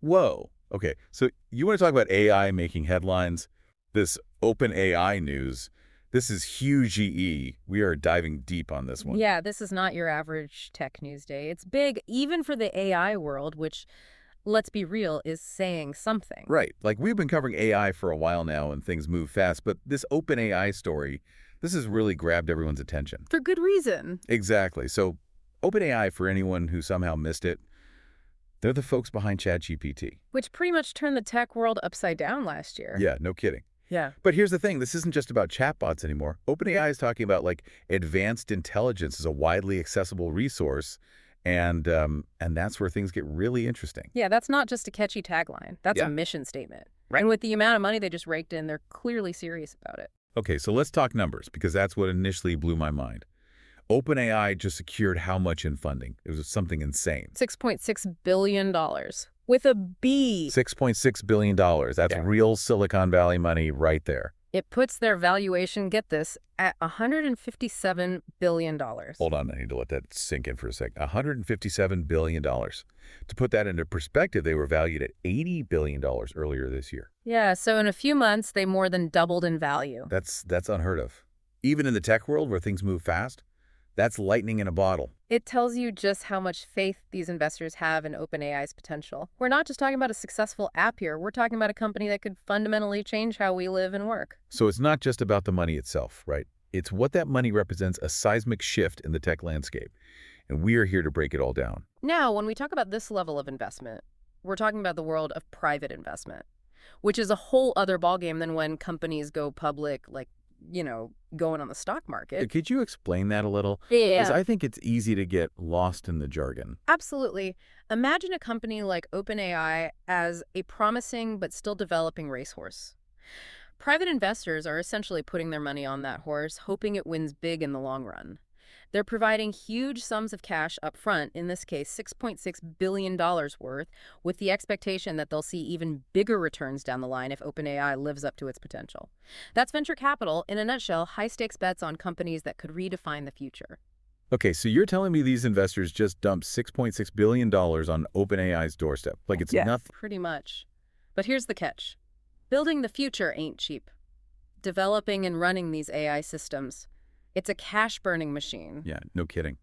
Whoa. Okay, so you want to talk about AI making headlines? This OpenAI news, this is huge EE. We are diving deep on this one. Yeah, this is not your average tech news day. It's big even for the AI world, which, let's be real, is saying something. Right. Like we've been covering AI for a while now and things move fast, but this OpenAI story, this has really grabbed everyone's attention. For good reason. Exactly. So OpenAI, for anyone who somehow missed it, they're the folks behind ChatGPT. Which pretty much turned the tech world upside down last year. Yeah, no kidding. Yeah. But here's the thing, this isn't just about chatbots anymore. OpenAI is talking about like advanced intelligence as a widely accessible resource, and that's where things get really interesting. Yeah, that's not just a catchy tagline. That's a Yeah. mission statement. Right. And with the amount of money they just raked in, they're clearly serious about it. Okay, so let's talk numbers because that's what initially blew my mind. OpenAI just secured how much in funding? It was something insane. $6.6 billion with a B. $6.6 billion. That's Yeah. real Silicon Valley money right there. It puts their valuation, get this, at $157 billion. Hold on, I need to let that sink in for a sec. $157 billion. To put that into perspective, they were valued at $80 billion earlier this year. Yeah, so in a few months, they more than doubled in value. That's unheard of. Even in the tech world where things move fast, that's lightning in a bottle. It tells you just how much faith these investors have in OpenAI's potential. We're not just talking about a successful app here. We're talking about a company that could fundamentally change how we live and work. So it's not just about the money itself, right? It's what that money represents, a seismic shift in the tech landscape. And we are here to break it all down. Now, when we talk about this level of investment, we're talking about the world of private investment, which is a whole other ballgame than when companies go public, like, going on the stock market. Could you explain that a little? Because Yeah. I think it's easy to get lost in the jargon. Absolutely. Imagine a company like OpenAI as a promising but still developing racehorse. Private investors are essentially putting their money on that horse, hoping it wins big in the long run. They're providing huge sums of cash up front, in this case $6.6 billion worth, with the expectation that they'll see even bigger returns down the line if OpenAI lives up to its potential. That's venture capital, in a nutshell, high-stakes bets on companies that could redefine the future. Okay, so you're telling me these investors just dumped $6.6 billion on OpenAI's doorstep. Like it's Yeah. nothing. Pretty much. But here's the catch. Building the future ain't cheap. Developing and running these AI systems, it's a cash-burning machine. Yeah, no kidding.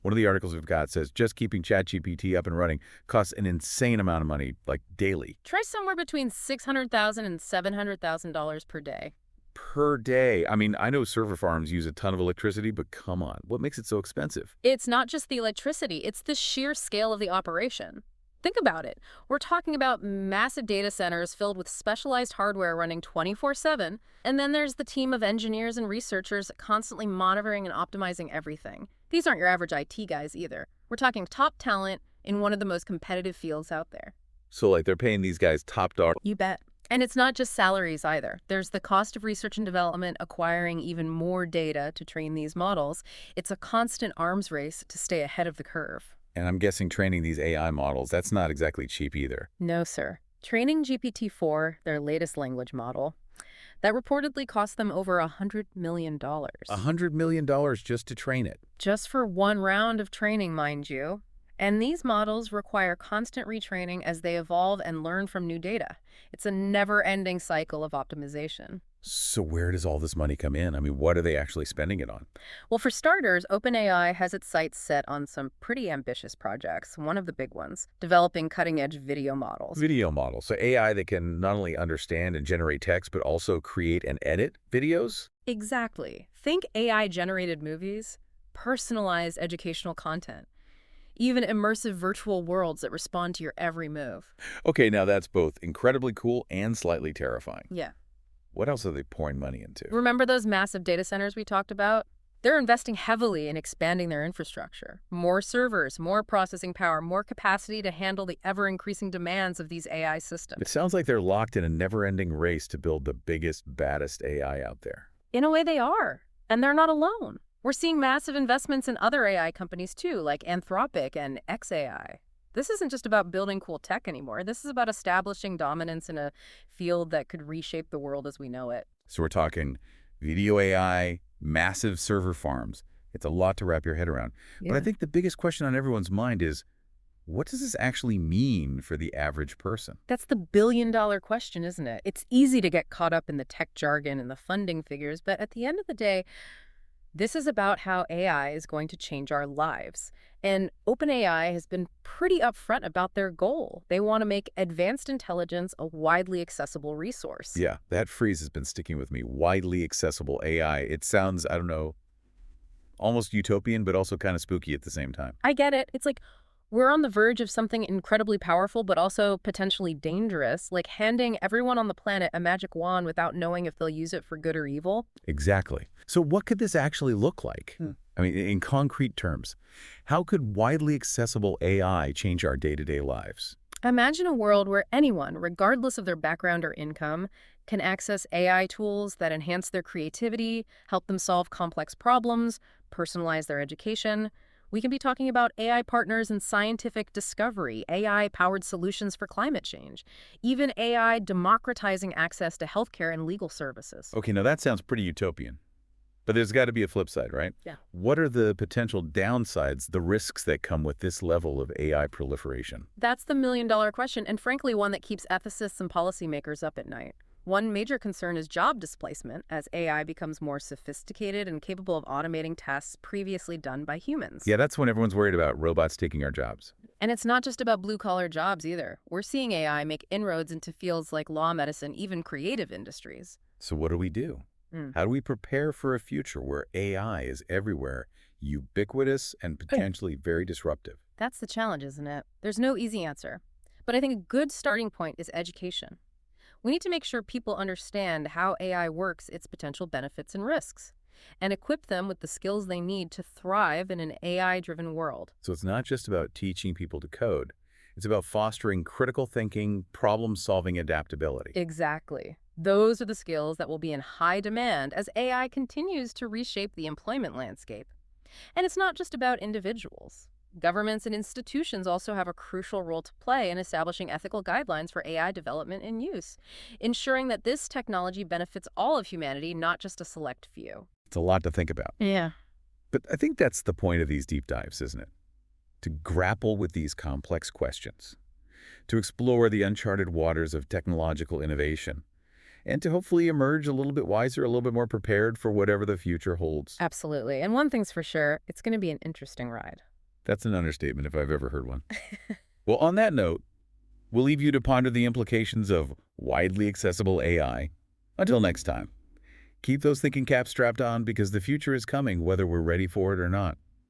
One of the articles we've got says just keeping ChatGPT up and running costs an insane amount of money, like daily. Try somewhere between $600,000 and $700,000 per day. Per day. I mean, I know server farms use a ton of electricity, but come on, what makes it so expensive? It's not just the electricity, it's the sheer scale of the operation. Think about it. We're talking about massive data centers filled with specialized hardware running 24/7, and then there's the team of engineers and researchers constantly monitoring and optimizing everything. These aren't your average IT guys either. We're talking top talent in one of the most competitive fields out there. So like they're paying these guys top dollar. You bet. And it's not just salaries either. There's the cost of research and development, acquiring even more data to train these models. It's a constant arms race to stay ahead of the curve. And I'm guessing training these AI models, that's not exactly cheap either. No, sir. Training GPT-4, their latest language model, that reportedly cost them over $100 million. $100 million just to train it. Just for one round of training, mind you. And these models require constant retraining as they evolve and learn from new data. It's a never-ending cycle of optimization. So where does all this money come in? I mean, what are they actually spending it on? Well, for starters, OpenAI has its sights set on some pretty ambitious projects. One of the big ones, developing cutting-edge video models. Video models. So AI that can not only understand and generate text, but also create and edit videos? Exactly. Think AI-generated movies, personalized educational content, even immersive virtual worlds that respond to your every move. Okay, now that's both incredibly cool and slightly terrifying. Yeah. What else are they pouring money into? Remember those massive data centers we talked about? They're investing heavily in expanding their infrastructure. More servers, more processing power, more capacity to handle the ever-increasing demands of these AI systems. It sounds like they're locked in a never-ending race to build the biggest, baddest AI out there. In a way, they are. And they're not alone. We're seeing massive investments in other AI companies too, like Anthropic and xAI. This isn't just about building cool tech anymore. This is about establishing dominance in a field that could reshape the world as we know it. So we're talking video AI, massive server farms. It's a lot to wrap your head around. But I think the biggest question on everyone's mind is, What does this actually mean for the average person? That's the billion-dollar question, isn't it? It's easy to get caught up in the tech jargon and the funding figures, but at the end of the day, this is about how AI is going to change our lives. And OpenAI has been pretty upfront about their goal. They want to make advanced intelligence a widely accessible resource. Yeah, that phrase has been sticking with me. Widely accessible AI. It sounds, I don't know, almost utopian, but also kind of spooky at the same time. I get it. It's like we're on the verge of something incredibly powerful, but also potentially dangerous, like handing everyone on the planet a magic wand without knowing if they'll use it for good or evil. Exactly. So what could this actually look like? I mean, in concrete terms, how could widely accessible AI change our day-to-day lives? Imagine a world where anyone, regardless of their background or income, can access AI tools that enhance their creativity, help them solve complex problems, personalize their education. We can be talking about AI partners in scientific discovery, AI-powered solutions for climate change, even AI democratizing access to healthcare and legal services. Okay, now that sounds pretty utopian. But there's got to be a flip side, right? Yeah. What are the potential downsides, the risks that come with this level of AI proliferation? That's the million-dollar question, and frankly, one that keeps ethicists and policymakers up at night. One major concern is job displacement as AI becomes more sophisticated and capable of automating tasks previously done by humans. Yeah, that's when everyone's worried about robots taking our jobs. And it's not just about blue-collar jobs either. We're seeing AI make inroads into fields like law, medicine, even creative industries. So what do we do? Hmm. How do we prepare for a future where AI is everywhere, ubiquitous, and potentially very disruptive? That's the challenge, isn't it? There's no easy answer. But I think a good starting point is education. We need to make sure people understand how AI works, its potential benefits and risks, and equip them with the skills they need to thrive in an AI-driven world. So it's not just about teaching people to code. It's about fostering critical thinking, problem-solving adaptability. Exactly. Those are the skills that will be in high demand as AI continues to reshape the employment landscape. And it's not just about individuals. Governments and institutions also have a crucial role to play in establishing ethical guidelines for AI development and use, ensuring that this technology benefits all of humanity, not just a select few. It's a lot to think about. Yeah. But I think that's the point of these deep dives, isn't it? To grapple with these complex questions, to explore the uncharted waters of technological innovation, and to hopefully emerge a little bit wiser, a little bit more prepared for whatever the future holds. Absolutely. And one thing's for sure, it's going to be an interesting ride. That's an understatement if I've ever heard one. Well, on that note, we'll leave you to ponder the implications of widely accessible AI. Until next time, keep those thinking caps strapped on because the future is coming whether we're ready for it or not.